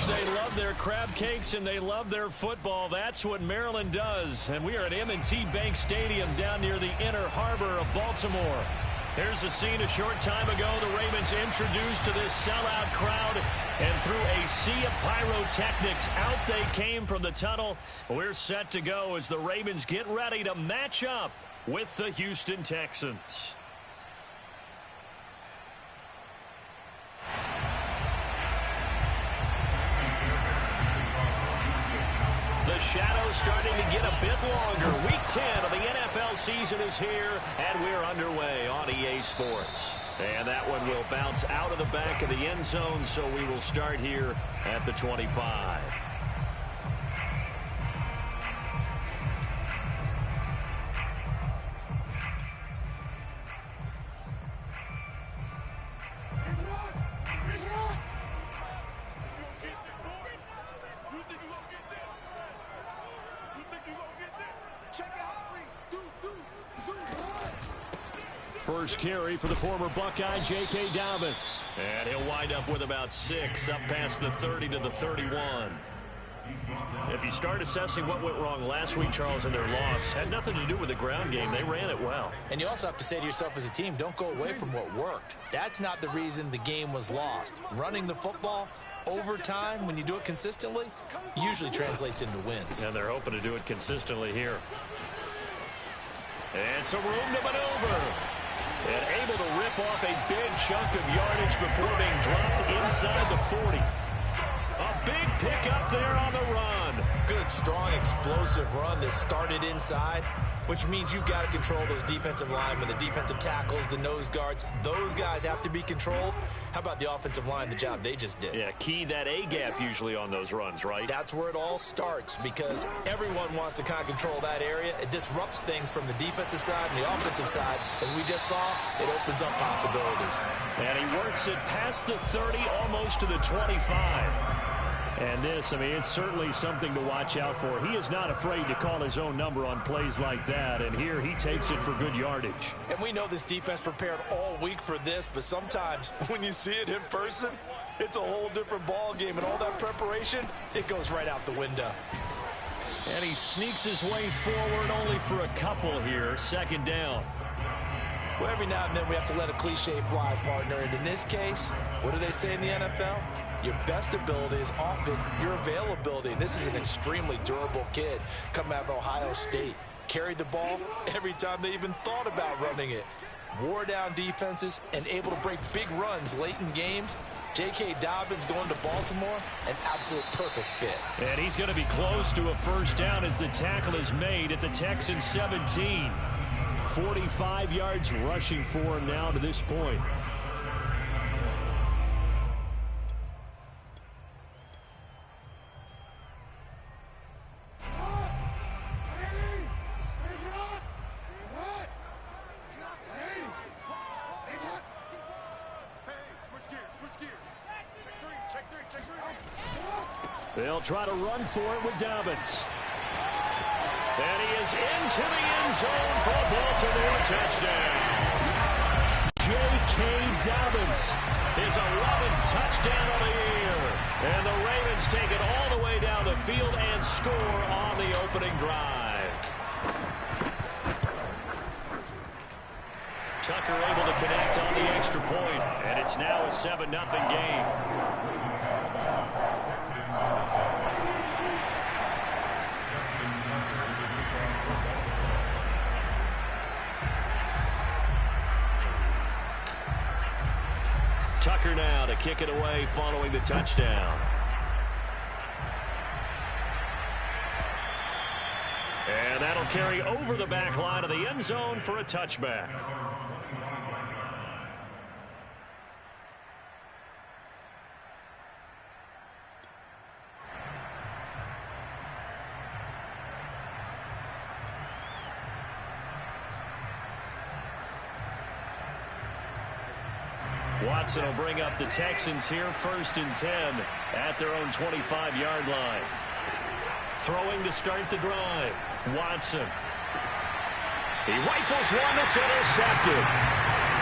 They love their crab cakes and they love their football. That's what Maryland does. And we are at M&T Bank Stadium down near the Inner Harbor of Baltimore. Here's a scene a short time ago. The Ravens introduced to this sellout crowd, and through a sea of pyrotechnics, out they came from the tunnel. We're set to go as the Ravens get ready to match up with the Houston Texans. The shadow's starting to get a bit longer. Week 10 of the NFL season is here, and we're underway on EA Sports. And that one will bounce out of the back of the end zone, so we will start here at the 25. First carry for the former Buckeye, J.K. Dobbins. And he'll wind up with about 6, up past the 30 to the 31. If you start assessing what went wrong last week, Charles, in their loss, had nothing to do with the ground game. They ran it well. And you also have to say to yourself as a team, don't go away from what worked. That's not the reason the game was lost. Running the football over time, when you do it consistently, usually translates into wins. And they're hoping to do it consistently here. And some room to maneuver. And able to rip off a big chunk of yardage before being dropped inside the 40. A big pickup there on the run. Good, strong, explosive run that started inside, which means you've got to control those defensive linemen, the defensive tackles, the nose guards. Those guys have to be controlled. How about the offensive line, the job they just did? Yeah, key that A-gap usually on those runs, right? That's where it all starts, because everyone wants to kind of control that area. It disrupts things from the defensive side and the offensive side. As we just saw, it opens up possibilities. And he works it past the 30, almost to the 25. And this, I mean, it's certainly something to watch out for. He is not afraid to call his own number on plays like that, and here he takes it for good yardage. And we know this defense prepared all week for this, but sometimes when you see it in person, it's a whole different ball game, and all that preparation, it goes right out the window. And he sneaks his way forward only for a couple here, second down. Well, every now and then we have to let a cliche fly, partner, and in this case, what do they say in the NFL? Your best ability is often your availability. This is an extremely durable kid coming out of Ohio State. Carried the ball every time they even thought about running it. Wore down defenses and able to break big runs late in games. J.K. Dobbins going to Baltimore, an absolute perfect fit. And he's going to be close to a first down as the tackle is made at the Texans 17. 45 yards rushing for him now to this point. They'll try to run for it with Dobbins. And he is into the end zone for a Baltimore touchdown. J.K. Dobbins, his 11th touchdown of the year. And the Ravens take it all the way down the field and score on the opening drive. Tucker able to connect on the extra point, and it's now a 7-0 game. Tucker now to kick it away following the touchdown. And that'll carry over the back line of the end zone for a touchback. Watson will bring up the Texans here, 1st and 10 at their own 25-yard line. Throwing to start the drive. Watson. He rifles one that's intercepted.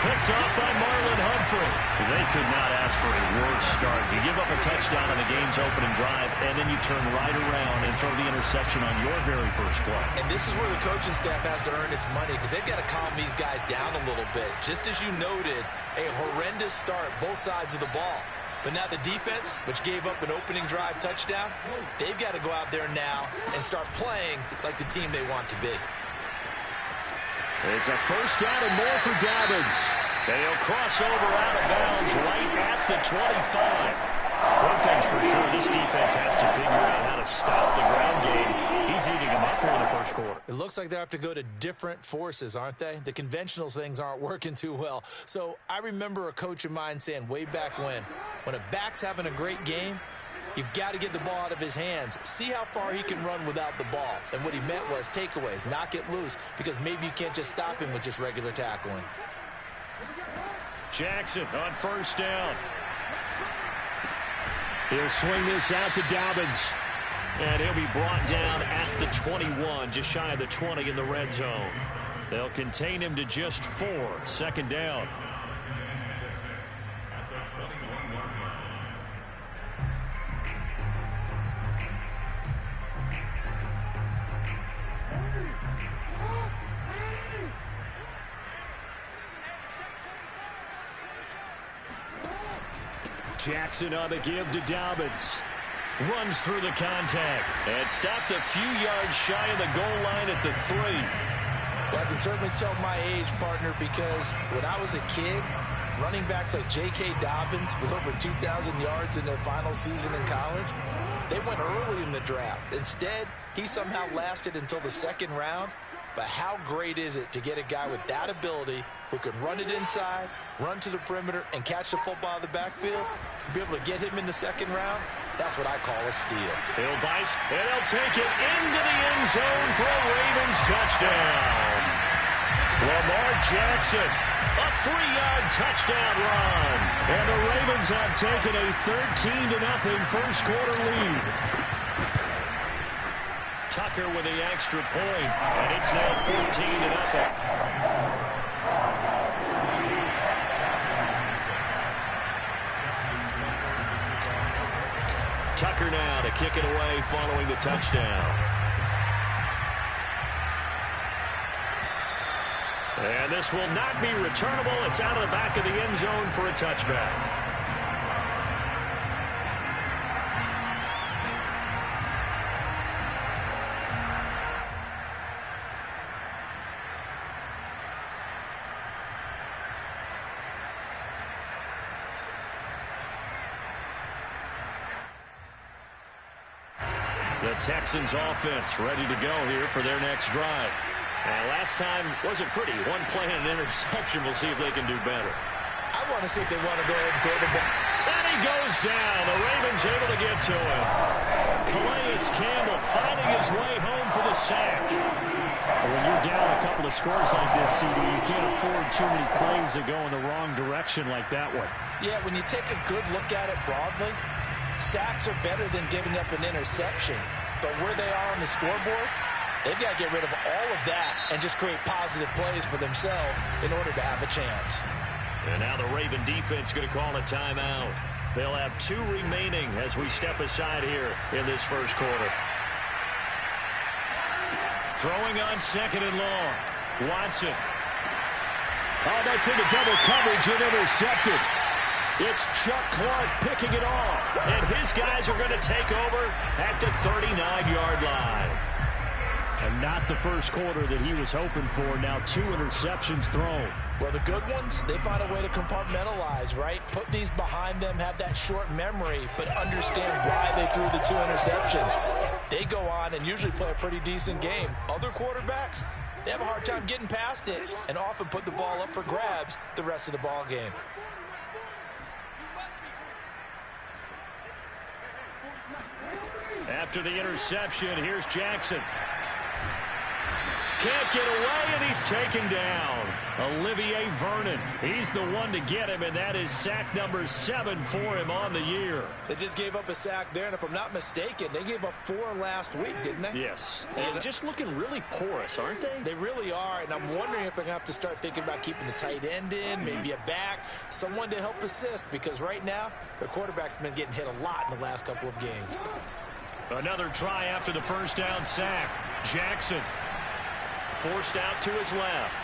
Picked off by Marlon Humphrey. They could not ask for a worse start. You give up a touchdown on the game's opening drive, and then you turn right around and throw the interception on your very first play. And this is where the coaching staff has to earn its money because they've got to calm these guys down a little bit. Just as you noted, a horrendous start, both sides of the ball. But now the defense, which gave up an opening drive touchdown, they've got to go out there now and start playing like the team they want to be. It's a first down and more for Dobbins. And he'll cross over out of bounds right at the 25. One thing's for sure, this defense has to figure out how to stop the ground game. He's eating them up here in the first quarter. It looks like they have to go to different forces, aren't they? The conventional things aren't working too well. So I remember a coach of mine saying way back when a back's having a great game, you've got to get the ball out of his hands. See how far he can run without the ball. And what he meant was takeaways, knock it loose, because maybe you can't just stop him with just regular tackling. Jackson on first down. He'll swing this out to Dobbins. And he'll be brought down at the 21, just shy of the 20 in the red zone. They'll contain him to just 4, second down. Jackson on the give to Dobbins. Runs through the contact and stopped a few yards shy of the goal line at the 3. Well, I can certainly tell my age, partner, because when I was a kid, running backs like J.K. Dobbins with over 2,000 yards in their final season in college, they went early in the draft. Instead, he somehow lasted until the second round. But how great is it to get a guy with that ability who can run it inside, run to the perimeter, and catch the football out of the backfield? Be able to get him in the second round, that's what I call a steal. He'll bice, and he'll take it into the end zone for a Ravens touchdown. Lamar Jackson, a 3-yard touchdown run. And the Ravens have taken a 13-0 first quarter lead. Tucker with the extra point, and it's now 14-0. Tucker now to kick it away following the touchdown. And this will not be returnable. It's out of the back of the end zone for a touchback. The Texans offense ready to go here for their next drive. Last time wasn't pretty. One play and an interception. We'll see if they can do better. I want to see if they want to go ahead and throw the ball. And he goes down. The Ravens able to get to him. Calais Campbell finding his way home for the sack. When you're down a couple of scores like this, CD, you can't afford too many plays that go in the wrong direction like that one. Yeah, when you take a good look at it broadly, sacks are better than giving up an interception. But where they are on the scoreboard, they've got to get rid of all of that and just create positive plays for themselves in order to have a chance. And now the Raven defense going to call a timeout. They'll have 2 remaining as we step aside here in this first quarter. Throwing on second and long. Watson. Oh, that's into double coverage and intercepted. It's Chuck Clark picking it off. And his guys are going to take over at the 39-yard line. And not the first quarter that he was hoping for. Now 2 interceptions thrown. Well, the good ones, they find a way to compartmentalize, right? Put these behind them, have that short memory, but understand why they threw the 2 interceptions. They go on and usually play a pretty decent game. Other quarterbacks, they have a hard time getting past it and often put the ball up for grabs the rest of the ball game. After the interception, here's Jackson. Can't get away, and he's taken down. Olivier Vernon. He's the one to get him, and that is sack number 7 for him on the year. They just gave up a sack there, and if I'm not mistaken, they gave up 4 last week, didn't they? Yes. And just looking really porous, aren't they? They really are, and I'm wondering if they're going to have to start thinking about keeping the tight end in, maybe a back, someone to help assist, because right now, their quarterback's been getting hit a lot in the last couple of games. Another try after the first down sack. Jackson forced out to his left.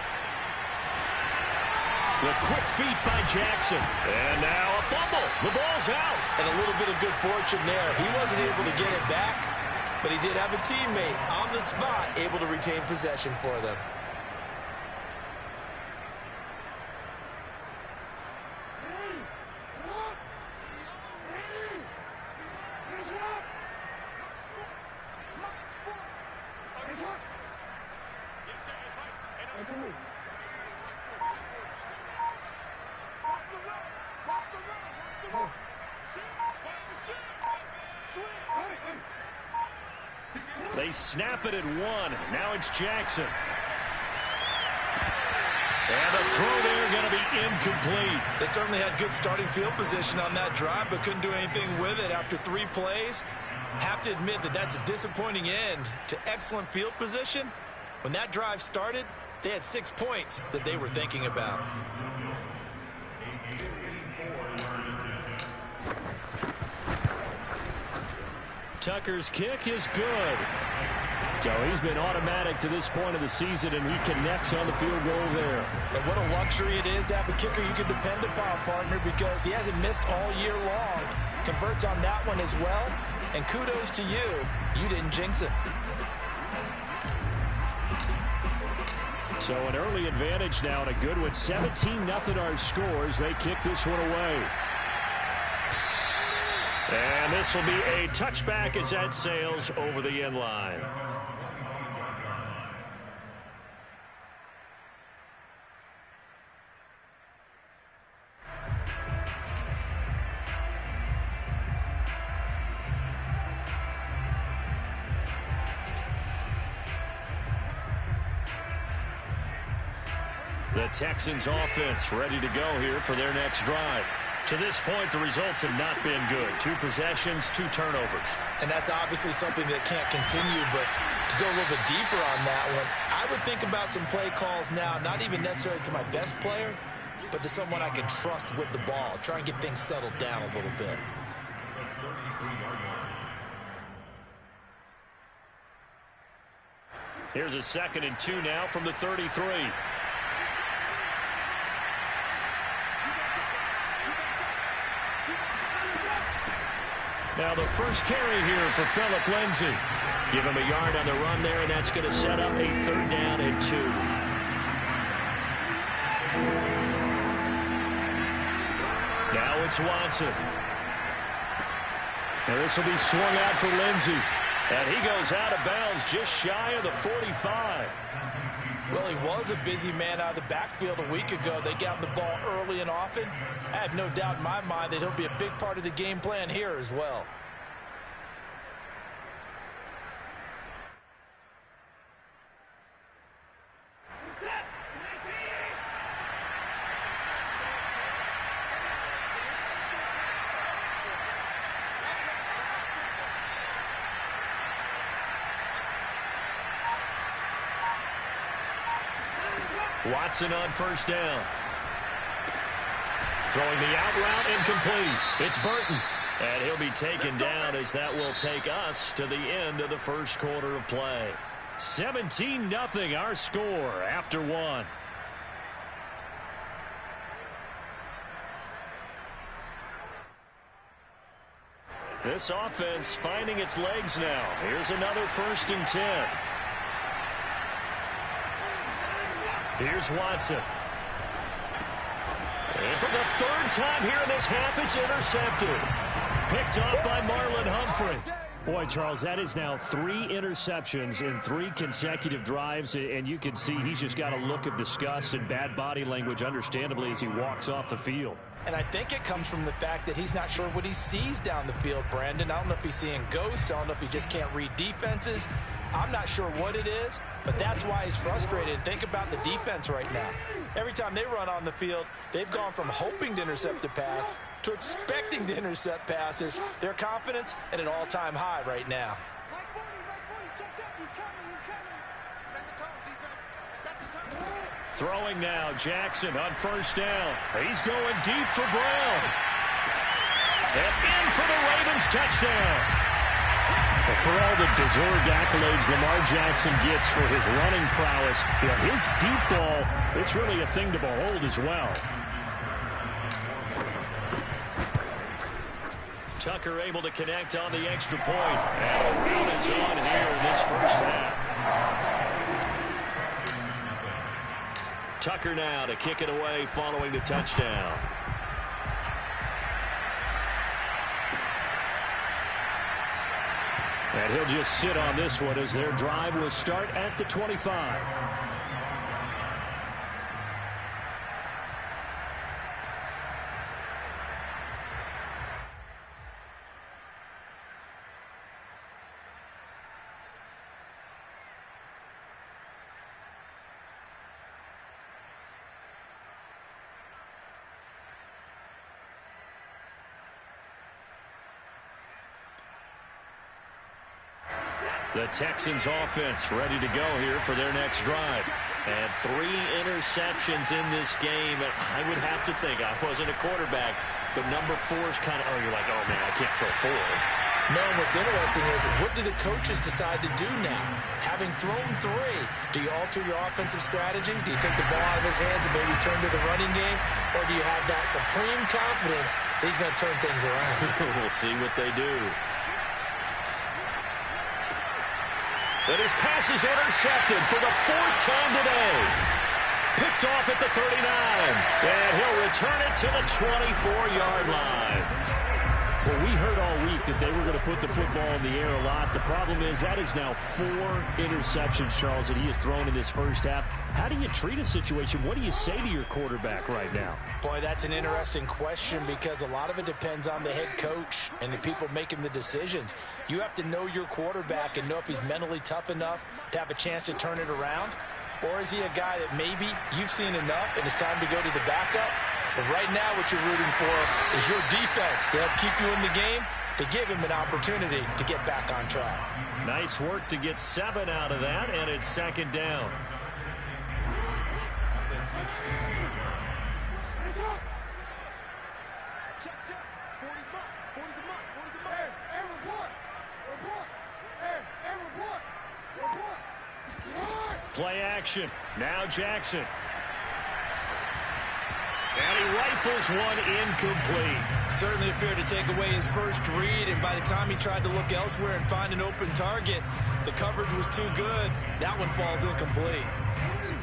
The quick feet by Jackson. And now a fumble. The ball's out. And a little bit of good fortune there. He wasn't able to get it back, but he did have a teammate on the spot able to retain possession for them. They snap it at 1. Now it's Jackson. And the throw there going to be incomplete. They certainly had good starting field position on that drive, but couldn't do anything with it after 3 plays. Have to admit that that's a disappointing end to excellent field position. When that drive started, they had 6 points that they were thinking about. Tucker's kick is good. So he's been automatic to this point of the season, and he connects on the field goal there. And what a luxury it is to have a kicker you can depend upon, partner, because he hasn't missed all year long. Converts on that one as well. And kudos to you. You didn't jinx it. So an early advantage now and a good one. 17-0 our scores. They kick this one away. And this will be a touchback as that sails over the end line. The Texans offense ready to go here for their next drive. To this point, the results have not been good. 2 possessions, 2 turnovers. And that's obviously something that can't continue, but to go a little bit deeper on that one, I would think about some play calls now, not even necessarily to my best player, but to someone I can trust with the ball. Try and get things settled down a little bit. Here's a 2nd and 2 now from the 33. Now the first carry here for Phillip Lindsay. Give him a yard on the run there, and that's going to set up a 3rd down and 2. Now it's Watson. Now this will be swung out for Lindsay. And he goes out of bounds just shy of the 45. Well, he was a busy man out of the backfield a week ago. They got the ball early and often. I have no doubt in my mind that he'll be a big part of the game plan here as well. Watson on 1st down. Throwing the out route incomplete. It's Burton. And he'll be taken down as that will take us to the end of the 1st quarter of play. 17-0 our score after 1. This offense finding its legs now. Here's another 1st and 10. Here's Watson. And for the 3rd time here in this half, it's intercepted. Picked off by Marlon Humphrey. Boy, Charles, that is now 3 interceptions in 3 consecutive drives, and you can see he's just got a look of disgust and bad body language, understandably, as he walks off the field. And I think it comes from the fact that he's not sure what he sees down the field, Brandon. I don't know if he's seeing ghosts. I don't know if he just can't read defenses. I'm not sure what it is, but that's why he's frustrated. Think about the defense right now. Every time they run on the field, they've gone from hoping to intercept a pass to expecting to intercept passes. Their confidence at an all-time high right now. Throwing now, Jackson on first down. He's going deep for Brown. And in for the Ravens touchdown. Well, for all the deserved accolades Lamar Jackson gets for his running prowess, his deep ball, it's really a thing to behold as well. Tucker able to connect on the extra point. And a run is on here in this first half. Tucker now to kick it away following the touchdown. And he'll just sit on this one as their drive will start at the 25. The Texans offense ready to go here for their next drive. And 3 interceptions in this game. I would have to think, I wasn't a quarterback, but number 4 is kind of, you're like, oh man, I can't throw 4. No, what's interesting is, what do the coaches decide to do now? Having thrown 3, do you alter your offensive strategy? Do you take the ball out of his hands and maybe turn to the running game? Or do you have that supreme confidence that he's going to turn things around? We'll see what they do. And his pass is intercepted for the 4th time today. Picked off at the 39. And he'll return it to the 24-yard line. Well, we heard all week that they were going to put the football in the air a lot. The problem is that is now 4 interceptions, Charles, that he has thrown in this first half. How do you treat a situation? What do you say to your quarterback right now? Boy, that's an interesting question because a lot of it depends on the head coach and the people making the decisions. You have to know your quarterback and know if he's mentally tough enough to have a chance to turn it around. Or is he a guy that maybe you've seen enough and it's time to go to the backup? But right now what you're rooting for is your defense to help keep you in the game, to give him an opportunity to get back on track. Nice work to get 7 out of that, and it's 2nd down. Play action. Now Jackson. And he rifles one incomplete. Certainly appeared to take away his first read, and by the time he tried to look elsewhere and find an open target, the coverage was too good. That one falls incomplete.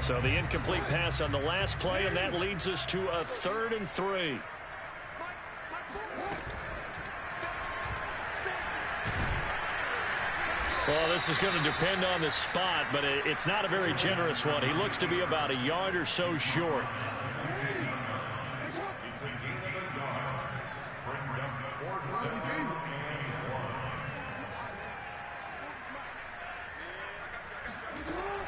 So the incomplete pass on the last play, and that leads us to a 3rd and 3. Well, this is going to depend on the spot, but it's not a very generous one. He looks to be about a yard or so short.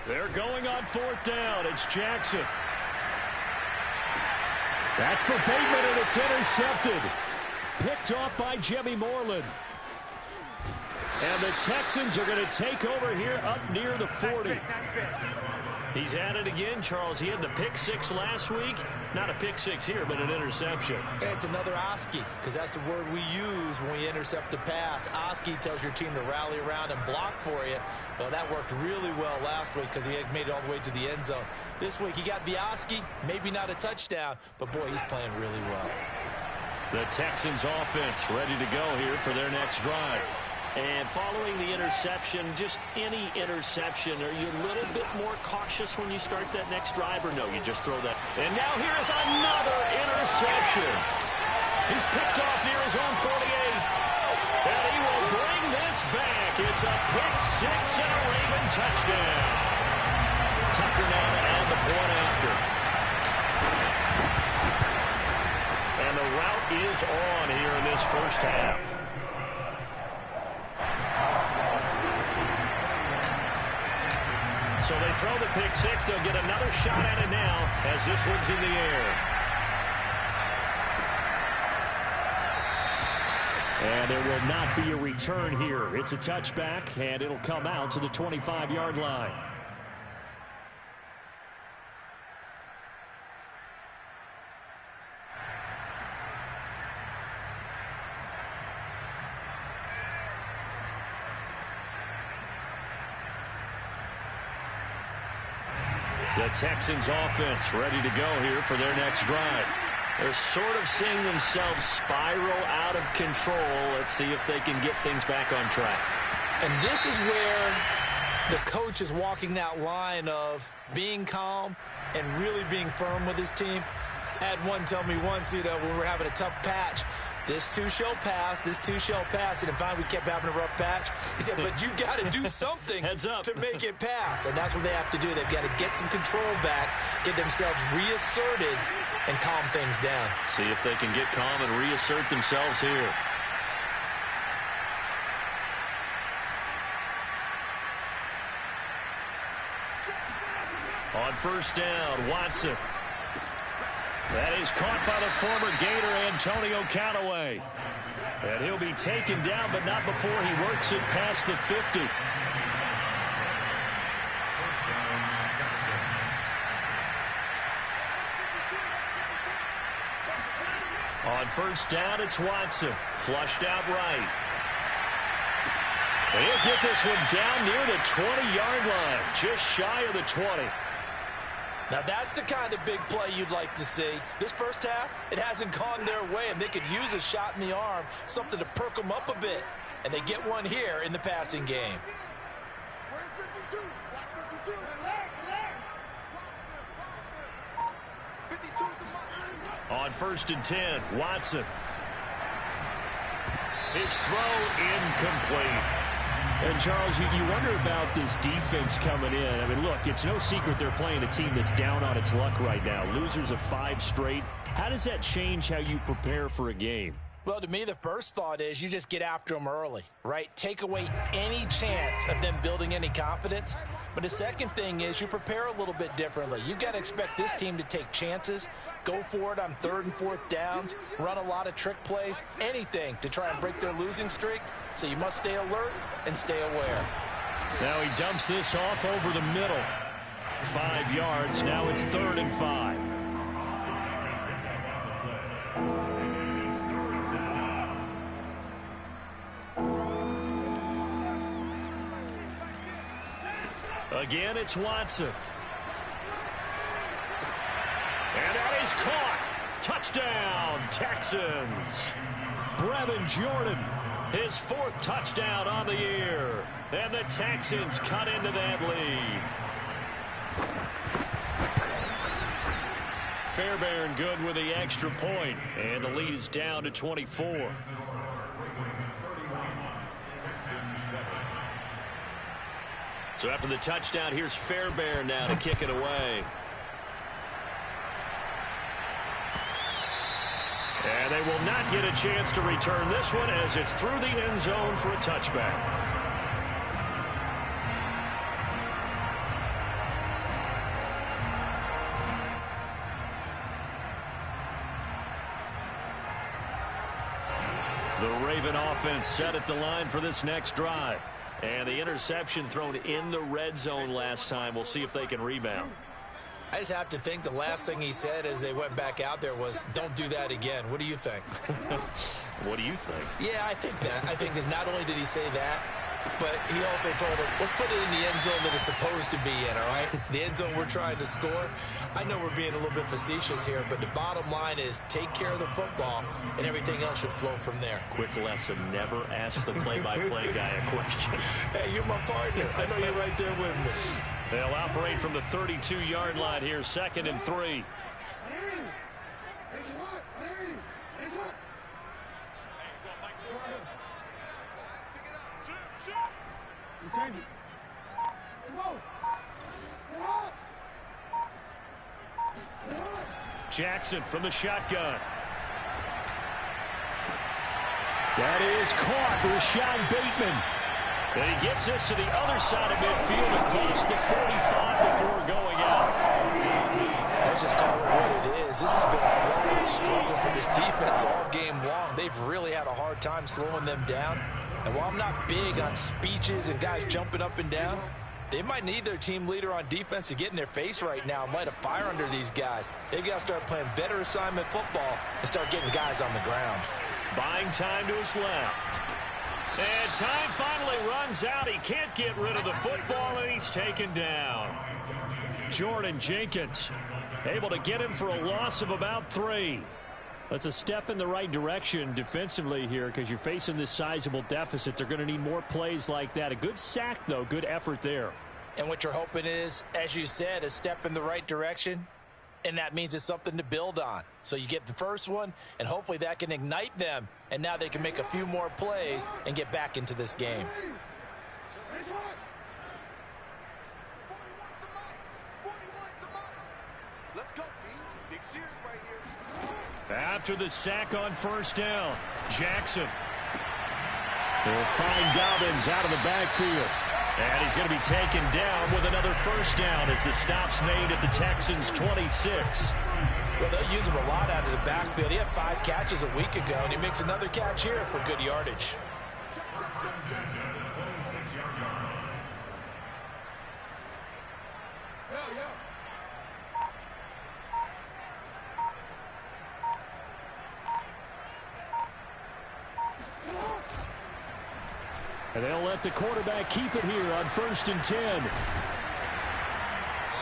They're going on 4th down. It's Jackson. That's for Bateman, and it's intercepted. Picked off by Jimmy Moreland. And the Texans are going to take over here up near the 40. He's at it again, Charles. He had the pick 6 last week. Not a pick 6 here, but an interception. It's another Oski, because that's the word we use when we intercept a pass. Oski tells your team to rally around and block for you. Well, that worked really well last week because he had made it all the way to the end zone. This week, he got the Oski, maybe not a touchdown, but boy, he's playing really well. The Texans offense ready to go here for their next drive. And following the interception, just any interception, are you a little bit more cautious when you start that next drive, or no, you just throw that? And now here is another interception. He's picked off near his own 48. And he will bring this back. It's a pick 6 and a Raven touchdown. Tucker now to add the point after. And the route is on here in this first half. So they throw the pick six. They'll get another shot at it now as this one's in the air. And there will not be a return here. It's a touchback, and it'll come out to the 25-yard line. The Texans offense ready to go here for their next drive. They're sort of seeing themselves spiral out of control. Let's see if they can get things back on track. And this is where the coach is walking that line of being calm and really being firm with his team. I had one tell me once, when we were having a tough patch, this too shall pass, this too shall pass. And finally we kept having a rough patch. He said, but you've got to do something to make it pass. And that's what they have to do. They've got to get some control back, get themselves reasserted, and calm things down. See if they can get calm and reassert themselves here. On first down, Watson. That is caught by the former Gator, Antonio Callaway. And he'll be taken down, but not before he works it past the 50. On first down, it's Watson. Flushed out right. And he'll get this one down near the 20-yard line, just shy of the 20. Now, that's the kind of big play you'd like to see. This first half, it hasn't gone their way, and they could use a shot in the arm, something to perk them up a bit. And they get one here in the passing game. Where's 52? 52. On first and 10, Watson. His throw incomplete. And, Charles, you wonder about this defense coming in. I mean, look, it's no secret they're playing a team that's down on its luck right now. Losers of 5 straight. How does that change how you prepare for a game? Well, to me, the first thought is you just get after them early, right? Take away any chance of them building any confidence. But the second thing is you prepare a little bit differently. You've got to expect this team to take chances, go for it on 3rd and 4th downs, run a lot of trick plays, anything to try and break their losing streak. So you must stay alert and stay aware. Now he dumps this off over the middle. 5 yards. Now it's 3rd and 5. Again, it's Watson. And that is caught. Touchdown, Texans. Brevin Jordan, his 4th touchdown on the year. And the Texans cut into that lead. Fairbairn good with the extra point. And the lead is down to 24. So after the touchdown, here's Fairbairn now to kick it away. And they will not get a chance to return this one as it's through the end zone for a touchback. The Raven offense set at the line for this next drive. And the interception thrown in the red zone last time. We'll see if they can rebound. I just have to think the last thing he said as they went back out there was, don't do that again. What do you think? What do you think? Yeah, I think that. I think that not only did he say that, but he also told him, let's put it in the end zone that it's supposed to be in, all right? The end zone we're trying to score. I know we're being a little bit facetious here, but the bottom line is take care of the football, and everything else should flow from there. Quick lesson, never ask the play-by-play guy a question. Hey, you're my partner. I know you're right there with me. They'll operate from the 32-yard line here, 2nd and 3. Jackson from the shotgun. That is caught. Rashad Bateman. And he gets this to the other side of midfield across the 45 before going out. Let's just call it what it is. This has been a flawless struggle for this defense all game long. They've really had a hard time slowing them down. And while I'm not big on speeches and guys jumping up and down, they might need their team leader on defense to get in their face right now and light a fire under these guys. They've got to start playing better assignment football and start getting guys on the ground. Buying time to his left. And time finally runs out. He can't get rid of the football, and he's taken down. Jordan Jenkins able to get him for a loss of about 3. That's a step in the right direction defensively here because you're facing this sizable deficit. They're going to need more plays like that. A good sack, though. Good effort there. And what you're hoping is, as you said, a step in the right direction. And that means it's something to build on. So you get the first one, and hopefully that can ignite them. And now they can make a few more plays and get back into this game. Let's go, B. Big series right here. After the sack on first down, Jackson will find Dobbins out of the backfield. And he's going to be taken down with another first down as the stop's made at the Texans' 26. Well, they'll use him a lot out of the backfield. He had 5 catches a week ago, and he makes another catch here for good yardage. And they'll let the quarterback keep it here on 1st and 10.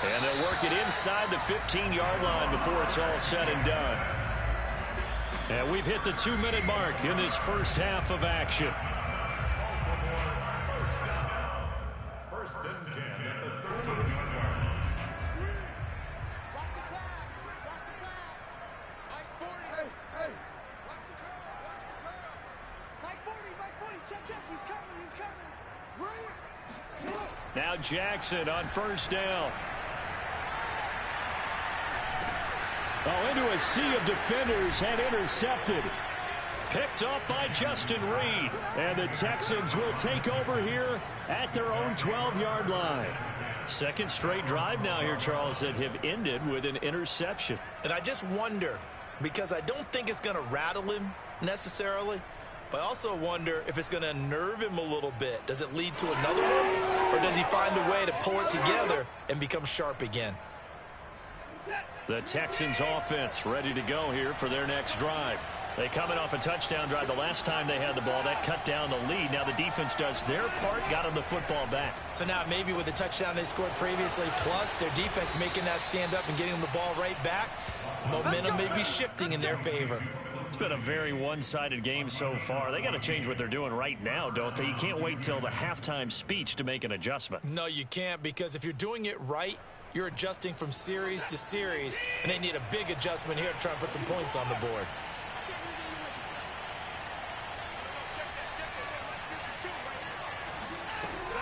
And they'll work it inside the 15-yard line before it's all said and done. And we've hit the 2-minute mark in this first half of action. First and 10 at the 13-yard line. Watch the pass. Watch the pass. Mike 40. Hey. Watch the curl. Watch the curls. Mike 40. Check. He's coming. Right. Now Jackson on first down. Oh, into a sea of defenders and intercepted. Picked up by Justin Reed. And the Texans will take over here at their own 12-yard line. Second straight drive now here, Charles, that have ended with an interception. And I just wonder, because I don't think it's going to rattle him necessarily, but I also wonder if it's going to unnerve him a little bit. Does it lead to another one, or does he find a way to pull it together and become sharp again? The Texans offense ready to go here for their next drive. They coming off a touchdown drive the last time they had the ball. That cut down the lead. Now the defense does their part, got them the football back. So now maybe with the touchdown they scored previously, plus their defense making that stand up and getting them the ball right back, momentum may be shifting in their favor. It's been a very one-sided game so far. They got to change what they're doing right now, don't they? You can't wait till the halftime speech to make an adjustment. No, you can't, because if you're doing it right, you're adjusting from series to series, and they need a big adjustment here to try and put some points on the board.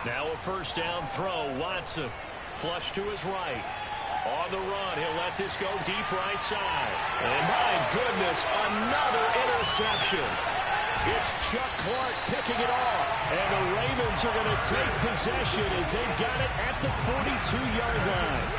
Now a first down throw. Watson flush to his right. On the run, he'll let this go deep right side. And my goodness, another interception. It's Chuck Clark picking it off. And the Ravens are going to take possession as they've got it at the 42-yard line.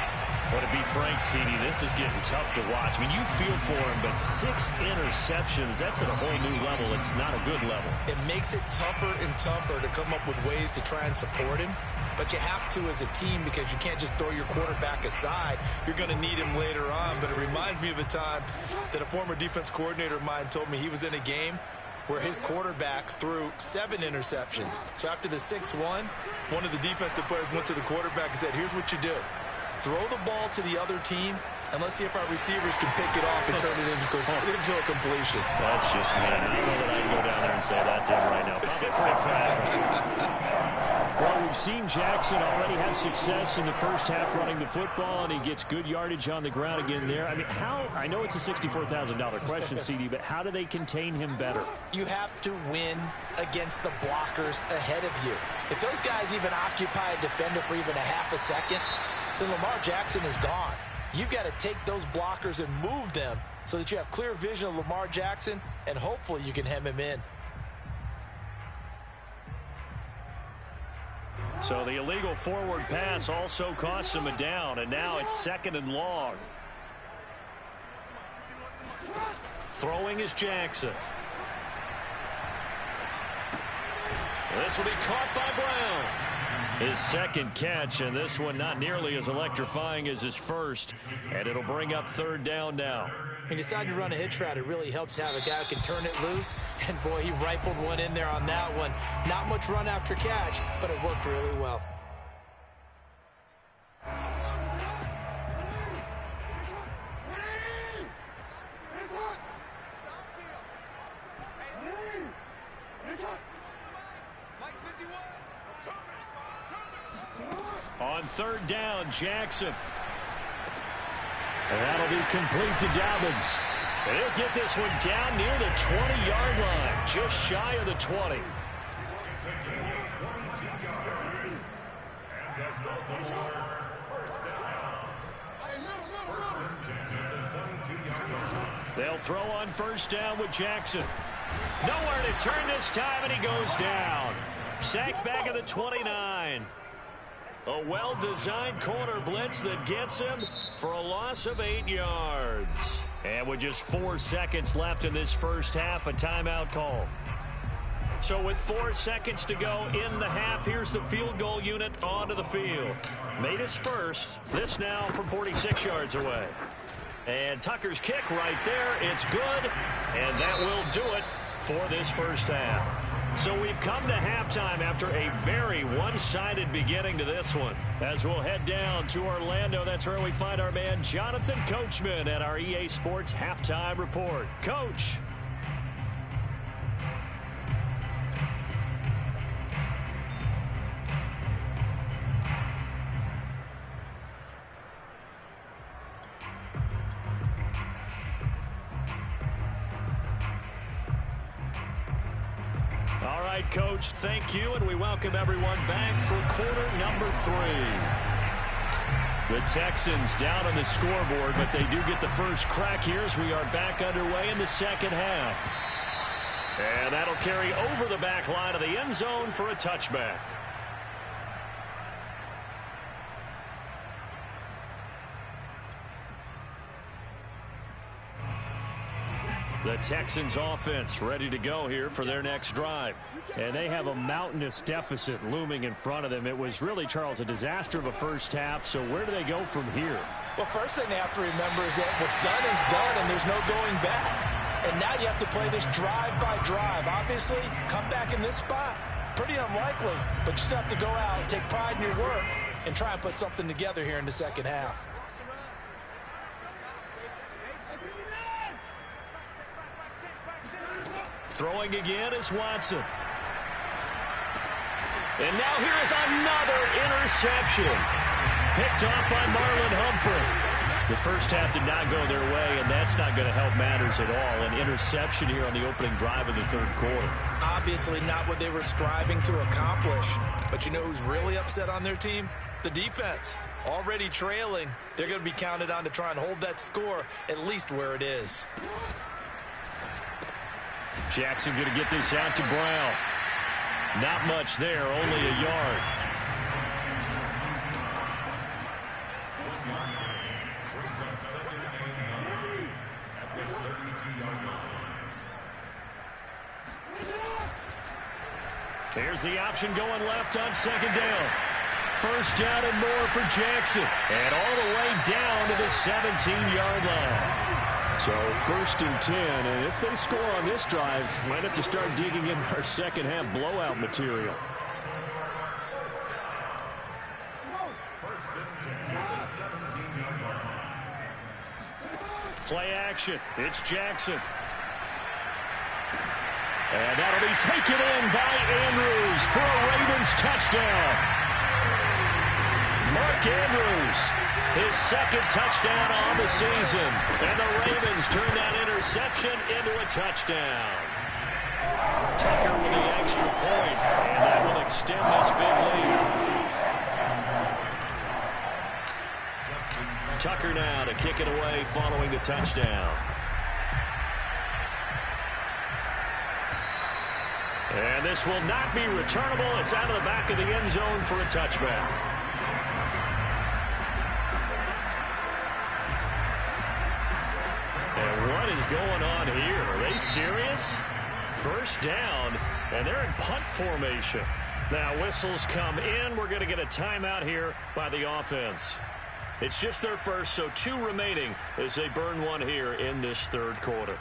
But to be frank, CD, this is getting tough to watch. I mean, you feel for him, but 6 interceptions, that's at a whole new level. It's not a good level. It makes it tougher and tougher to come up with ways to try and support him. But you have to as a team, because you can't just throw your quarterback aside. You're going to need him later on. But it reminds me of a time that a former defense coordinator of mine told me he was in a game where his quarterback threw 7 interceptions. So after the 6-1, one of the defensive players went to the quarterback and said, here's what you do. Throw the ball to the other team, and let's see if our receivers can pick it off and turn it into a completion. That's just me. I don't know that I can go down there and say that to him right now. Probably pretty fast. Well, we've seen Jackson already have success in the first half running the football, and he gets good yardage on the ground again there. I mean, I know it's a $64,000 question, CD, but how do they contain him better? You have to win against the blockers ahead of you. If those guys even occupy a defender for even a half a second, then Lamar Jackson is gone. You've got to take those blockers and move them so that you have clear vision of Lamar Jackson, and hopefully you can hem him in. So the illegal forward pass also costs him a down, and now it's 2nd and long. Throwing is Jackson. This will be caught by Brown. His second catch, and this one not nearly as electrifying as his first. And it'll bring up 3rd down now. He decided to run a hitch route. It really helps to have a guy who can turn it loose. And, boy, he rifled one in there on that one. Not much run after catch, but it worked really well. On 3rd down, Jackson. And that'll be complete to Dobbins. And he'll get this one down near the 20-yard line, just shy of the 20. They'll throw on 1st down with Jackson. Nowhere to turn this time, and he goes down. Sacked back at the 29. A well-designed corner blitz that gets him for a loss of 8 yards. And with just 4 seconds left in this first half, a timeout call. So with 4 seconds to go in the half, here's the field goal unit onto the field. Made his first. This now from 46 yards away. And Tucker's kick right there. It's good. And that will do it for this first half. So we've come to halftime after a very one-sided beginning to this one. As we'll head down to Orlando, that's where we find our man Jonathan Coachman at our EA Sports Halftime Report. Coach. All right, Coach, thank you, and we welcome everyone back for quarter number 3. The Texans down on the scoreboard, but they do get the first crack here as we are back underway in the second half. And that'll carry over the back line of the end zone for a touchback. The Texans offense ready to go here for their next drive. And they have a mountainous deficit looming in front of them. It was really, Charles, a disaster of a first half. So where do they go from here? Well, first thing they have to remember is that what's done is done and there's no going back. And now you have to play this drive by drive. Obviously, come back in this spot, pretty unlikely. But you still have to go out, take pride in your work, and try and put something together here in the second half. Throwing again is Watson. And now here is another interception. Picked off by Marlon Humphrey. The first half did not go their way, and that's not going to help matters at all. An interception here on the opening drive of the third quarter. Obviously not what they were striving to accomplish. But you know who's really upset on their team? The defense. Already trailing. They're going to be counted on to try and hold that score at least where it is. Jackson going to get this out to Brown. Not much there, only a yard. There's the option going left on 2nd down. First down and more for Jackson. And all the way down to the 17-yard line. So 1st and 10, and if they score on this drive, might have to start digging in our second half blowout material. Play action. It's Jackson. And that'll be taken in by Andrews for a Ravens touchdown. Mark Andrews, his second touchdown on the season. And the Ravens turn that interception into a touchdown. Tucker with the extra point, and that will extend this big lead. Tucker now to kick it away following the touchdown. And this will not be returnable. It's out of the back of the end zone for a touchback. And what is going on here? Are they serious? First down, and they're in punt formation. Now whistles come in. We're going to get a timeout here by the offense. It's just their first, so 2 remaining as they burn one here in this third quarter.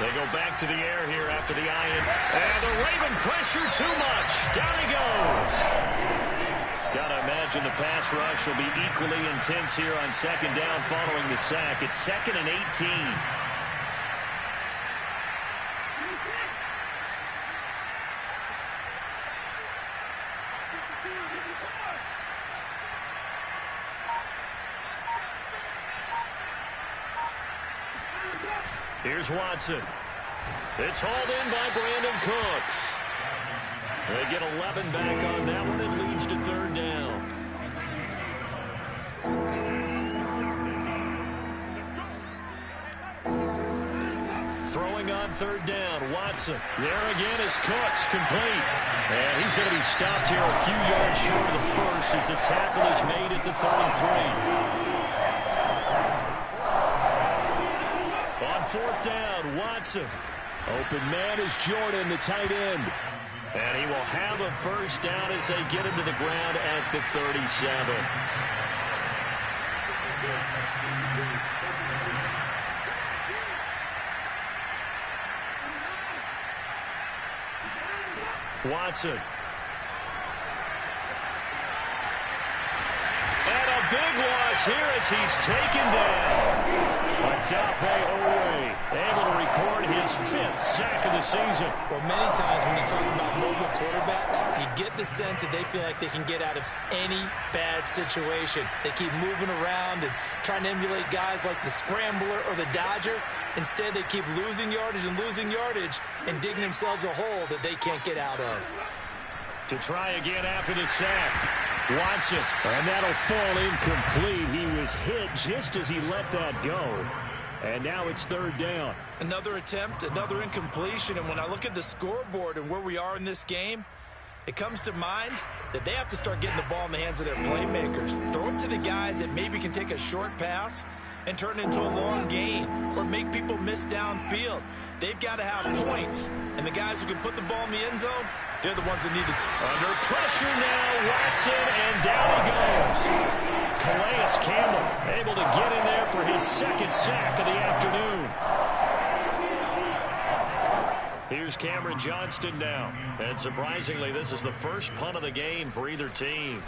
They go back to the air here after the eye-in. And the Raven pressure too much. Down he goes. Got to imagine the pass rush will be equally intense here on second down following the sack. It's 2nd and 18. Here's Watson. It's hauled in by Brandon Cooks. They get 11 back on that one. It leads to third down. Throwing on third down, Watson. There again is Cooks, complete. And he's going to be stopped here a few yards short of the first as the tackle is made at the 33. On fourth down, Watson. Open man is Jordan, the tight end. And he will have a first down as they get into the ground at the 37. Watson. And a big loss here as he's taken down. Adafe Owe able to record his 5th sack of the season. Well, many times when you talk about mobile quarterbacks, you get the sense that they feel like they can get out of any bad situation. They keep moving around and trying to emulate guys like the Scrambler or the Dodger. Instead, they keep losing yardage and digging themselves a hole that they can't get out of. To try again after the sack. Watson, and that'll fall incomplete. He was hit just as he let that go. And now it's third down. Another attempt, another incompletion. And when I look at the scoreboard and where we are in this game, it comes to mind that they have to start getting the ball in the hands of their playmakers. Throw it to the guys that maybe can take a short pass and turn it into a long gain or make people miss downfield. They've got to have points. And the guys who can put the ball in the end zone, they're the ones that need to. Under pressure now, Watson, and down he goes. Calais Campbell able to get in there for his 2nd sack of the afternoon. Here's Cameron Johnston now. And surprisingly, this is the first punt of the game for either team.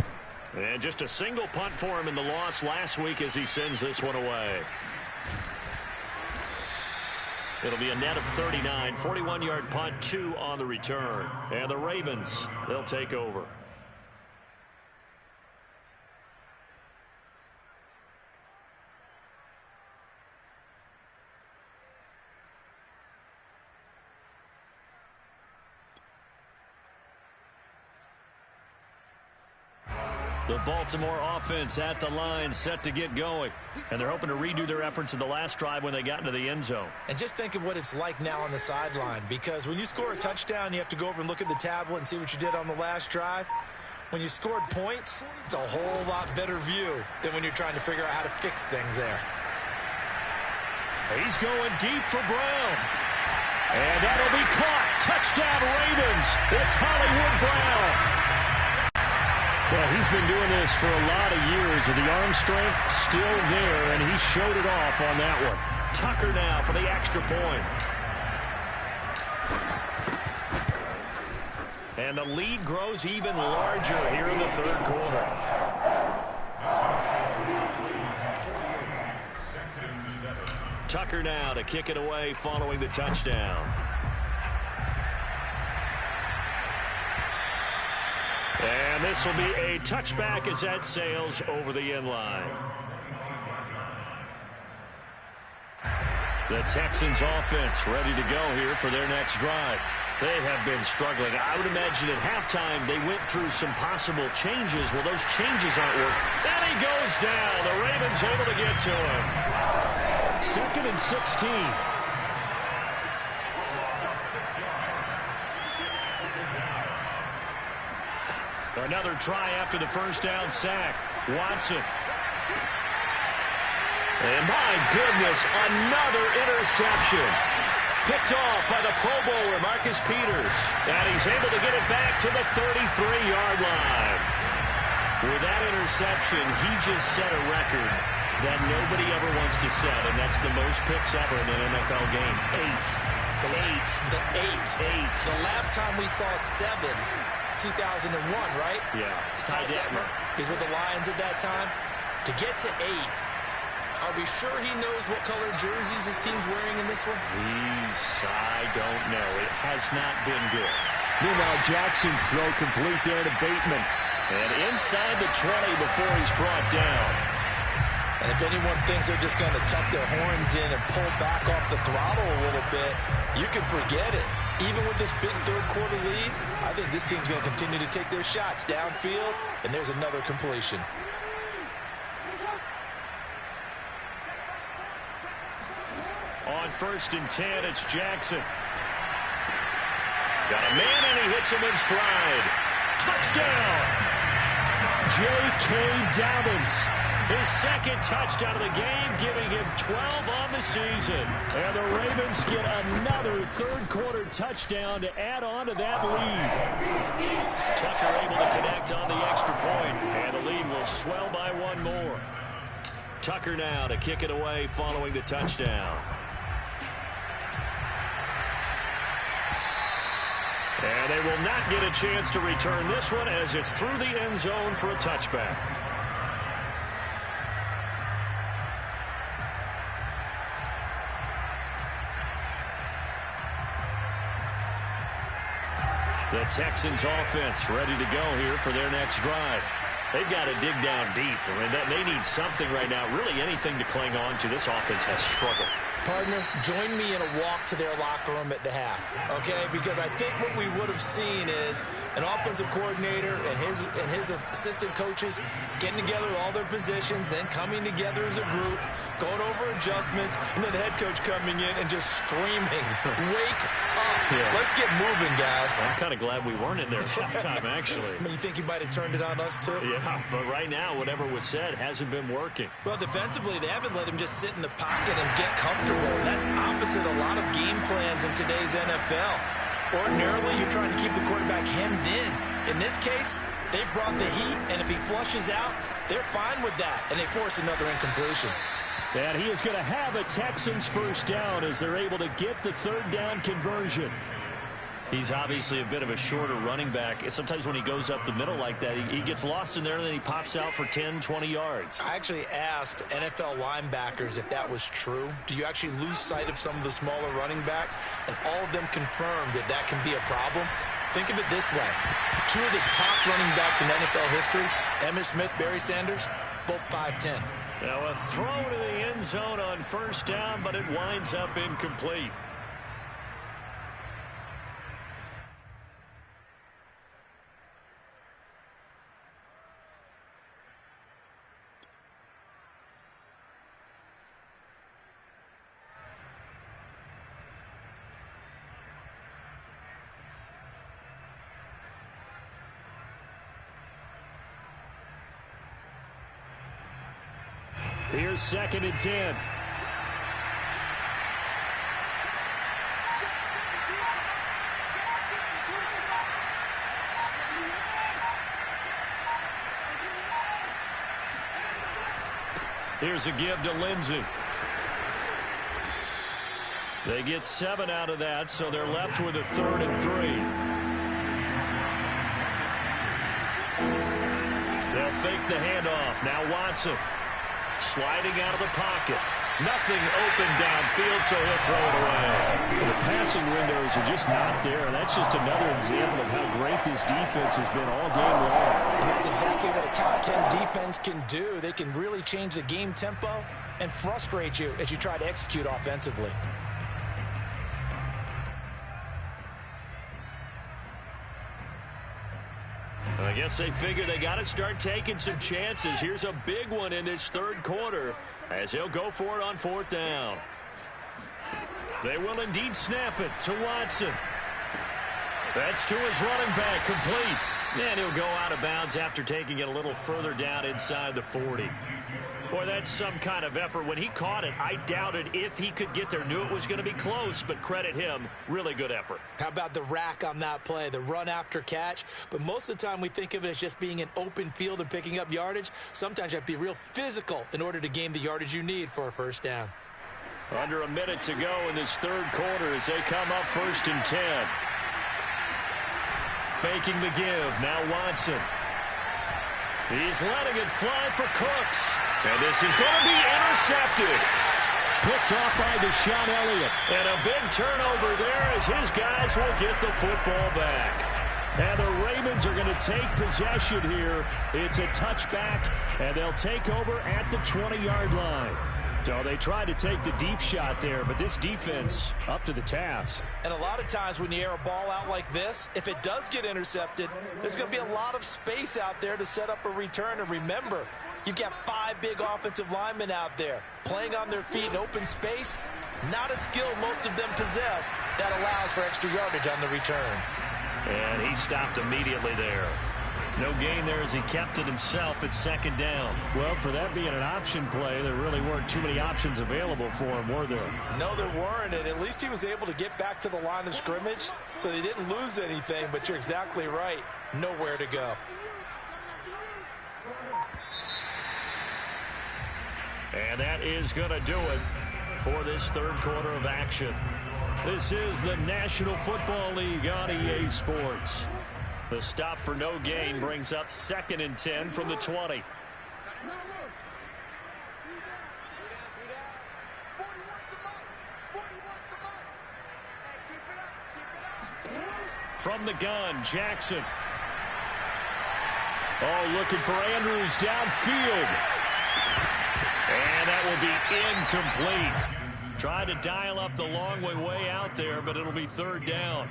And just a single punt for him in the loss last week as he sends this one away. It'll be a net of 39, 41-yard punt, 2 on the return. And the Ravens, they'll take over. The Baltimore offense at the line, set to get going. And they're hoping to redo their efforts in the last drive when they got into the end zone. And just think of what it's like now on the sideline, because when you score a touchdown, you have to go over and look at the tablet and see what you did on the last drive. When you scored points, it's a whole lot better view than when you're trying to figure out how to fix things there. He's going deep for Brown. And that'll be caught. Touchdown, Ravens. It's Hollywood Brown. Well, he's been doing this for a lot of years with the arm strength still there, and he showed it off on that one. Tucker now for the extra point. And the lead grows even larger here in the third quarter. Tucker now to kick it away following the touchdown. And this will be a touchback as that sails over the end line. The Texans offense ready to go here for their next drive. They have been struggling. I would imagine at halftime they went through some possible changes. Well, those changes aren't working. And he goes down. The Ravens able to get to him. 2nd and 16. Another try after the first down sack. Watson. And my goodness, another interception. Picked off by the Pro Bowler, Marcus Peters. And he's able to get it back to the 33-yard line. With that interception, he just set a record that nobody ever wants to set, and that's the most picks ever in an NFL game. 8. The last time we saw 7, 2001, right? Yeah. Ty Detmer. He's with the Lions at that time. To get to 8, are we sure he knows what color jerseys his team's wearing in this one? I don't know. It has not been good. Meanwhile, Jackson's throw complete there to Bateman. And inside the 20 before he's brought down. And if anyone thinks they're just going to tuck their horns in and pull back off the throttle a little bit, you can forget it. Even with this big third-quarter lead, I think this team's going to continue to take their shots downfield, and there's another completion. On 1st and 10, it's Jackson. Got a man, and he hits him in stride. Touchdown! J.K. Dobbins. His 2nd touchdown of the game, giving him 12 on the season. And the Ravens get another third-quarter touchdown to add on to that lead. Tucker able to connect on the extra point, and the lead will swell by 1 more. Tucker now to kick it away following the touchdown. And they will not get a chance to return this one as it's through the end zone for a touchback. The Texans offense ready to go here for their next drive. They've got to dig down deep. I mean, they need something right now, really anything to cling on to. This offense has struggled. Partner, join me in a walk to their locker room at the half, okay? Because I think what we would have seen is an offensive coordinator and his assistant coaches getting together with all their positions, then coming together as a group, going over adjustments, and then the head coach coming in and just screaming, "Wake up! Yeah. Let's get moving, guys." I'm kind of glad we weren't in there at halftime, actually. I mean, you think he might have turned it on us, too? Yeah, but right now, whatever was said hasn't been working. Well, defensively, they haven't let him just sit in the pocket and get comfortable. That's opposite a lot of game plans in today's NFL. Ordinarily, you're trying to keep the quarterback hemmed in. In this case, they've brought the heat, and if he flushes out, they're fine with that, and they force another incompletion. And he is going to have a Texans first down as they're able to get the third down conversion. He's obviously a bit of a shorter running back. Sometimes when he goes up the middle like that, he gets lost in there, and then he pops out for 10, 20 yards. I actually asked NFL linebackers if that was true. Do you actually lose sight of some of the smaller running backs? And all of them confirmed that that can be a problem. Think of it this way. 2 of the top running backs in NFL history, Emmitt Smith, Barry Sanders, both 5'10". Now a throw to the end zone on first down, but it winds up incomplete. Here's 2nd and 10. Here's a give to Lindsey. They get 7 out of that, so they're left with a 3rd and 3. They'll fake the handoff. Now Watson. Sliding out of the pocket. Nothing open downfield, so he'll throw it away. The passing windows are just not there. That's just another example of how great this defense has been all game long. And that's exactly what a top 10 defense can do. They can really change the game tempo and frustrate you as you try to execute offensively. I guess they figure they got to start taking some chances. Here's a big one in this third quarter as he'll go for it on fourth down. They will indeed snap it to Watson. That's to his running back, complete. And he'll go out of bounds after taking it a little further down inside the 40. Boy, that's some kind of effort. When he caught it, I doubted if he could get there. Knew it was going to be close, but credit him. Really good effort. How about the rack on that play, the run after catch? But most of the time we think of it as just being an open field and picking up yardage. Sometimes you have to be real physical in order to gain the yardage you need for a first down. Under a minute to go in this third quarter as they come up 1st and 10. Faking the give. Now Watson. He's letting it fly for Cooks. And this is going to be intercepted. Picked off by Deshaun Elliott. And a big turnover there as his guys will get the football back. And the Ravens are going to take possession here. It's a touchback, and they'll take over at the 20-yard line. So they tried to take the deep shot there, but this defense up to the task. And a lot of times when you air a ball out like this, if it does get intercepted, there's going to be a lot of space out there to set up a return. And remember, you've got 5 big offensive linemen out there playing on their feet in open space. Not a skill most of them possess that allows for extra yardage on the return. And he stopped immediately there. No gain there as he kept it himself at 2nd down. Well, for that being an option play, there really weren't too many options available for him, were there? No, there weren't, and at least he was able to get back to the line of scrimmage, so they didn't lose anything, but you're exactly right. Nowhere to go. And that is going to do it for this third quarter of action. This is the National Football League on EA Sports. The stop for no gain brings up 2nd and 10 from the 20. From the gun, Jackson. Oh, looking for Andrews downfield. And that will be incomplete. Tried to dial up the long way out there, but it'll be 3rd down.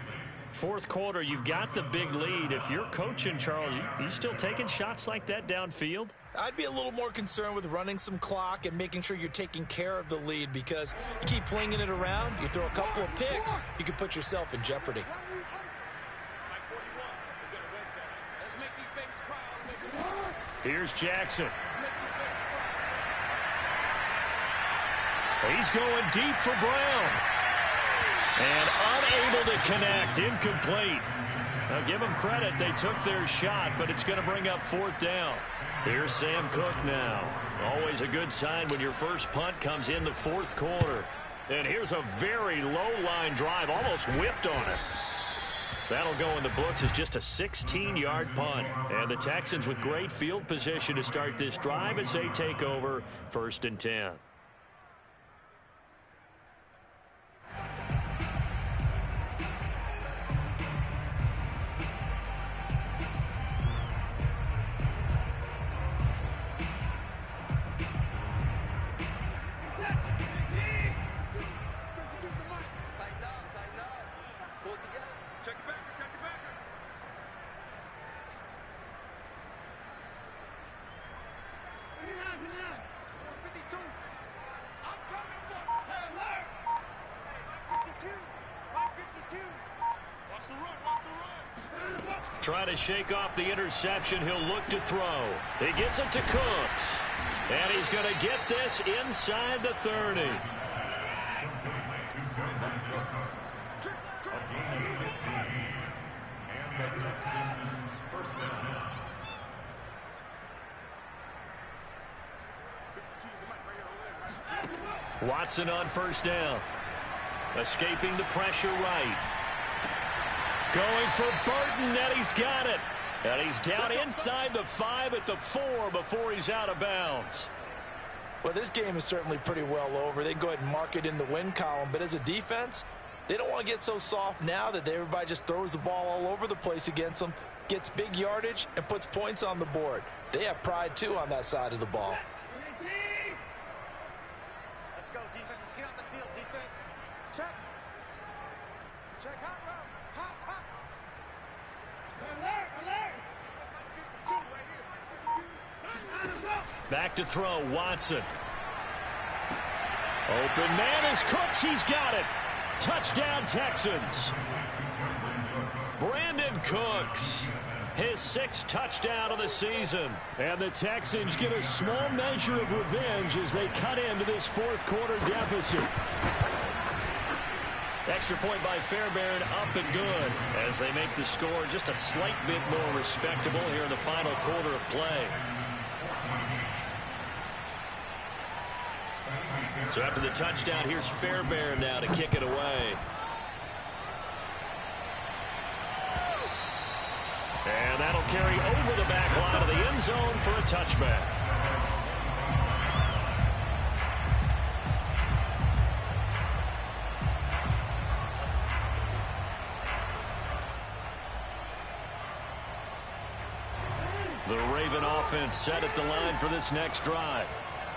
4th quarter, you've got the big lead. If you're coaching, Charles, you still taking shots like that downfield? I'd be a little more concerned with running some clock and making sure you're taking care of the lead, because you keep flinging it around, you throw a couple of picks, you can put yourself in jeopardy. Here's Jackson. He's going deep for Brown. And unable to connect, incomplete. Now give them credit, they took their shot, but it's going to bring up 4th down. Here's Sam Cook now. Always a good sign when your first punt comes in the 4th quarter. And here's a very low-line drive, almost whiffed on it. That'll go in the books as just a 16-yard punt. And the Texans with great field position to start this drive as they take over 1st and 10. Trying to shake off the interception. He'll look to throw. He gets it to Cooks. And he's going to get this inside the 30. Watson on 1st down. Escaping the pressure right. Going for Burton, and he's got it. And he's down inside the 5 at the 4 before he's out of bounds. Well, this game is certainly pretty well over. They can go ahead and mark it in the win column. But as a defense, they don't want to get so soft now that everybody just throws the ball all over the place against them, gets big yardage, and puts points on the board. They have pride, too, on that side of the ball. Let's go, defense. Let's get out the field, defense. Check. Check. Hot route. Hot, hot. Alert, alert. 52 right here. Back to throw, Watson. Open man is Cooks. He's got it. Touchdown, Texans. Brandon Cooks, his 6th touchdown of the season. And the Texans get a small measure of revenge as they cut into this 4th quarter deficit. Extra point by Fairbairn, up and good, as they make the score just a slight bit more respectable here in the final quarter of play. So after the touchdown, here's Fairbairn now to kick it away. And that'll carry over the back line of the end zone for a touchback. The Raven offense set at the line for this next drive.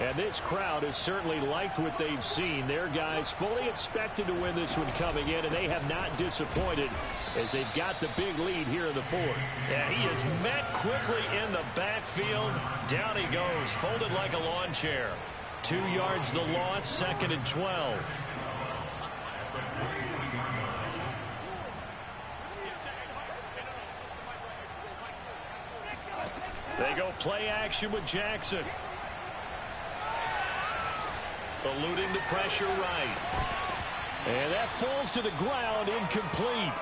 And this crowd has certainly liked what they've seen. Their guys fully expected to win this one coming in, and they have not disappointed as they've got the big lead here in the 4th. And he is met quickly in the backfield. Down he goes, folded like a lawn chair. 2 yards the loss, 2nd and 12. They go play action with Jackson. Eluding the pressure right. And that falls to the ground, incomplete.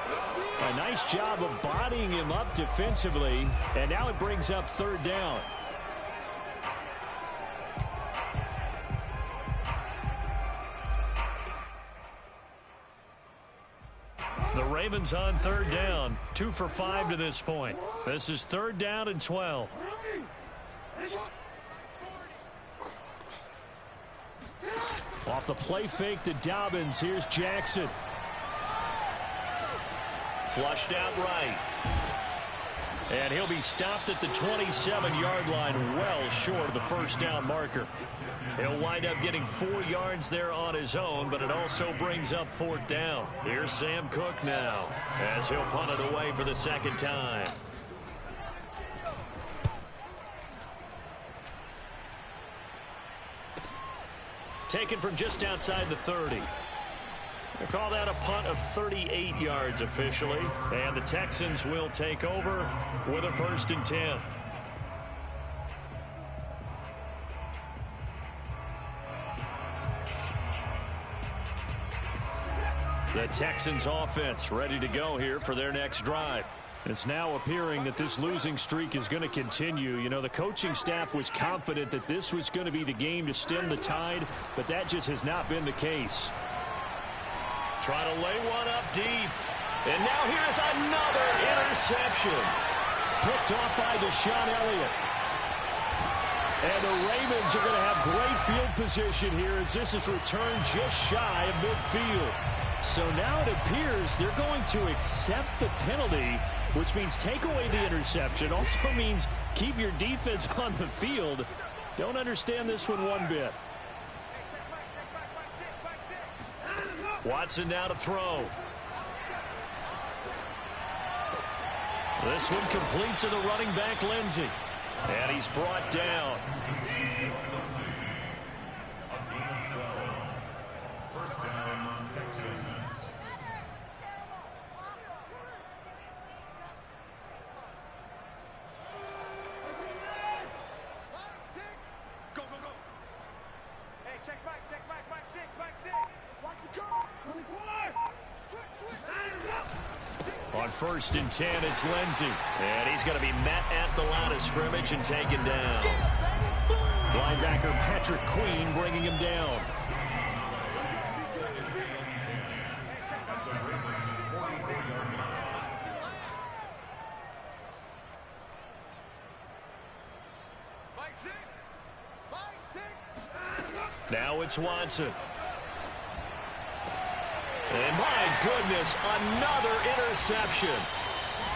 A nice job of bodying him up defensively. And now it brings up 3rd down. The Ravens on 3rd down. 2 for 5 to this point. This is 3rd down and 12. Off the play fake to Dobbins. Here's Jackson. Flushed out right. And he'll be stopped at the 27-yard line, well short of the 1st down marker. He'll wind up getting 4 yards there on his own, but it also brings up 4th down. Here's Sam Cook now, as he'll punt it away for the 2nd time. Taken from just outside the 30. We'll call that a punt of 38 yards officially. And the Texans will take over with a 1st and 10. The Texans offense ready to go here for their next drive. It's now appearing that this losing streak is going to continue. You know, the coaching staff was confident that this was going to be the game to stem the tide, but that just has not been the case. Try to lay one up deep. And now here's another interception. Picked off by Deshaun Elliott. And the Ravens are going to have great field position here as this is returned just shy of midfield. So now it appears they're going to accept the penalty, which means take away the interception. Also means keep your defense on the field. Don't understand this one bit. Watson now to throw. This one complete to the running back, Lindsey. And he's brought down. 1st down, Texans. On 1st and 10, it's Lindsey. And he's going to be met at the line of scrimmage and taken down. Linebacker Patrick Queen bringing him down. Now it's Watson. And my goodness, another interception.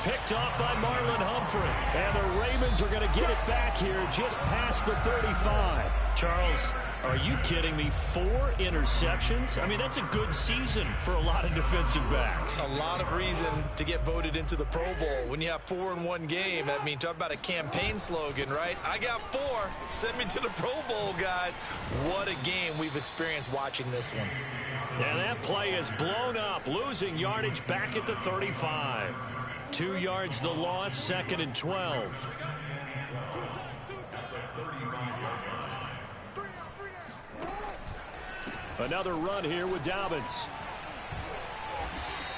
Picked off by Marlon Humphrey. And the Ravens are going to get it back here just past the 35. Charles, Are you kidding me? 4 interceptions? I mean, that's a good season for a lot of defensive backs. A lot of reason to get voted into the Pro Bowl. When you have 4 in one game, I mean, talk about a campaign slogan, right? I got 4. Send me to the Pro Bowl, guys. What a game we've experienced watching this one. And that play is blown up, losing yardage back at the 35. 2 yards the loss, 2nd and 12. Another run here with Dobbins.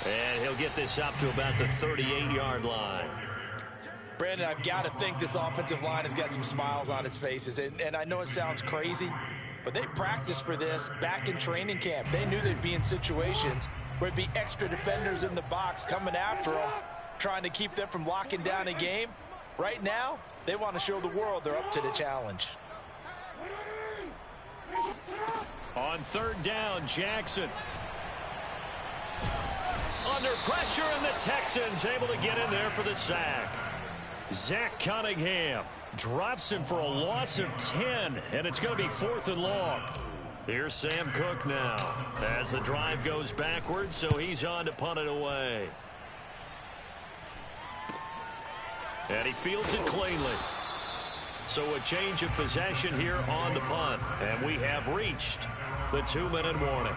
And he'll get this up to about the 38-yard line. Brandon, I've got to think this offensive line has got some smiles on its faces. And I know it sounds crazy, but they practiced for this back in training camp. They knew they'd be in situations where there'd be extra defenders in the box coming after them, trying to keep them from locking down a game. Right now, they want to show the world they're up to the challenge. On 3rd down, Jackson. Under pressure, and the Texans able to get in there for the sack. Zach Cunningham drops him for a loss of 10, and it's going to be 4th and long. Here's Sam Cook now as the drive goes backwards, so he's on to punt it away. And he fields it cleanly. So a change of possession here on the punt, and we have reached the 2-minute warning.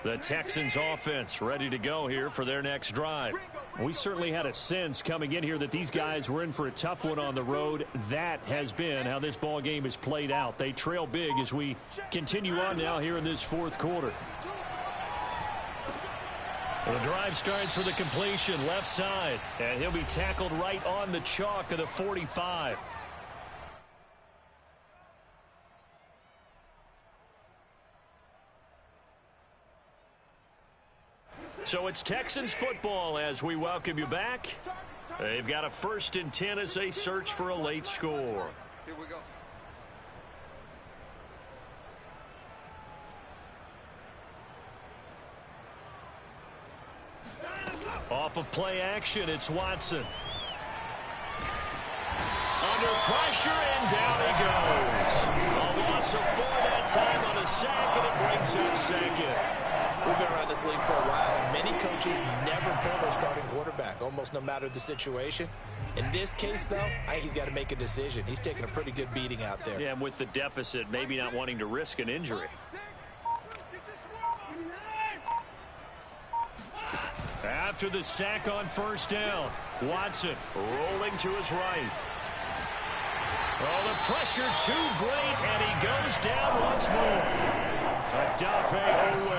The Texans offense ready to go here for their next drive. We certainly had a sense coming in here that these guys were in for a tough one on the road. That has been how this ball game is played out. They trail big as we continue on now here in this 4th quarter. The drive starts with a completion left side, and he'll be tackled right on the chalk of the 45. So it's Texans football as we welcome you back. They've got a 1st and 10 as they search for a late score. Here we go. Off of play action, it's Watson. Under pressure, and down he goes. A loss of 4 that time on a sack, and it brings up 2nd. We've been around this league for a while, and many coaches never pull their starting quarterback, almost no matter the situation. In this case, though, I think he's got to make a decision. He's taking a pretty good beating out there. Yeah, and with the deficit, maybe not wanting to risk an injury. After the sack on 1st down, Watson rolling to his right. Oh, the pressure too great, and he goes down once more. Adafe Owe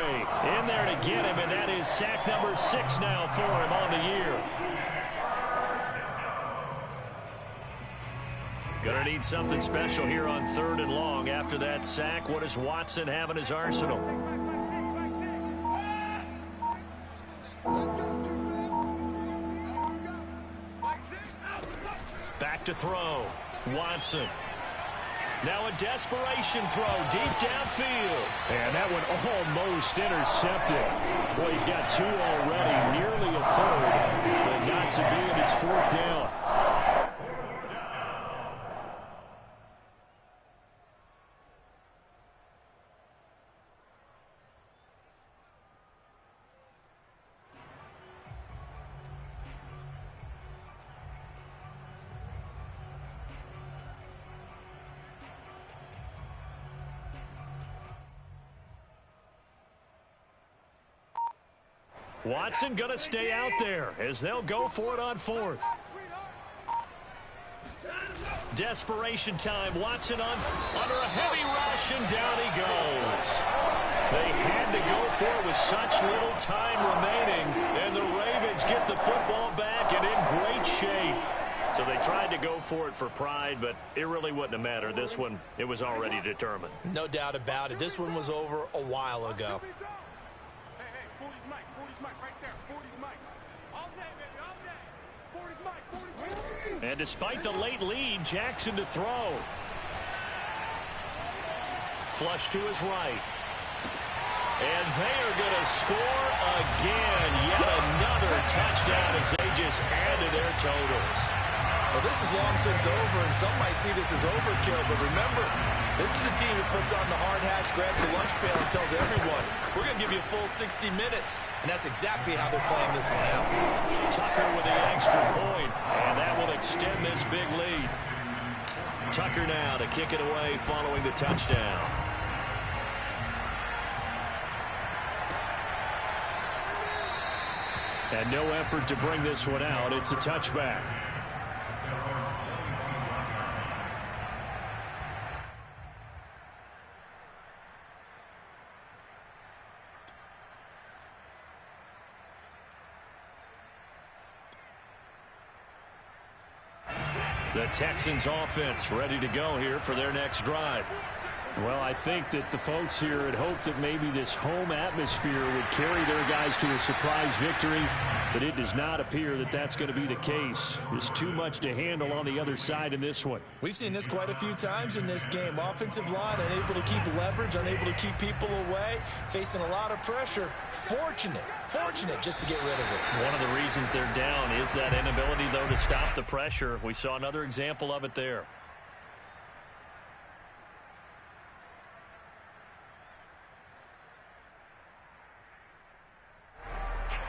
in there to get him, and that is sack number 6 now for him on the year. Gonna need something special here on 3rd and long after that sack. What does Watson have in his arsenal? Back to throw. Watson. Now a desperation throw deep downfield. And that one almost intercepted. Well, he's got 2 already, nearly a 3rd, but not to be, and it's 4th down. Watson going to stay out there as they'll go for it on 4th. Desperation time. Watson under a heavy rush, and down he goes. They had to go for it with such little time remaining, and the Ravens get the football back and in great shape. So they tried to go for it for pride, but it really wouldn't have mattered. This one, it was already determined. No doubt about it. This one was over a while ago. And despite the late lead, Jackson to throw. flush to his right. And they are going to score again. Yet another touchdown as they just add to their totals. Well, this is long since over, and some might see this as overkill. But remember, this is a team that puts on the hard hats, grabs the lunch pail, and tells everyone, we're going to give you a full 60 minutes. And that's exactly how they're playing this one out. Tucker with the extra point, and that will extend this big lead. Tucker now to kick it away following the touchdown. And no effort to bring this one out. It's a touchback. The Texans offense ready to go here for their next drive. Well, I think that the folks here had hoped that maybe this home atmosphere would carry their guys to a surprise victory, but it does not appear that that's going to be the case. There's too much to handle on the other side in this one. We've seen this quite a few times in this game. Offensive line unable to keep leverage, unable to keep people away, facing a lot of pressure. Fortunate just to get rid of it. One of the reasons they're down is that inability, though, to stop the pressure. We saw another example of it there.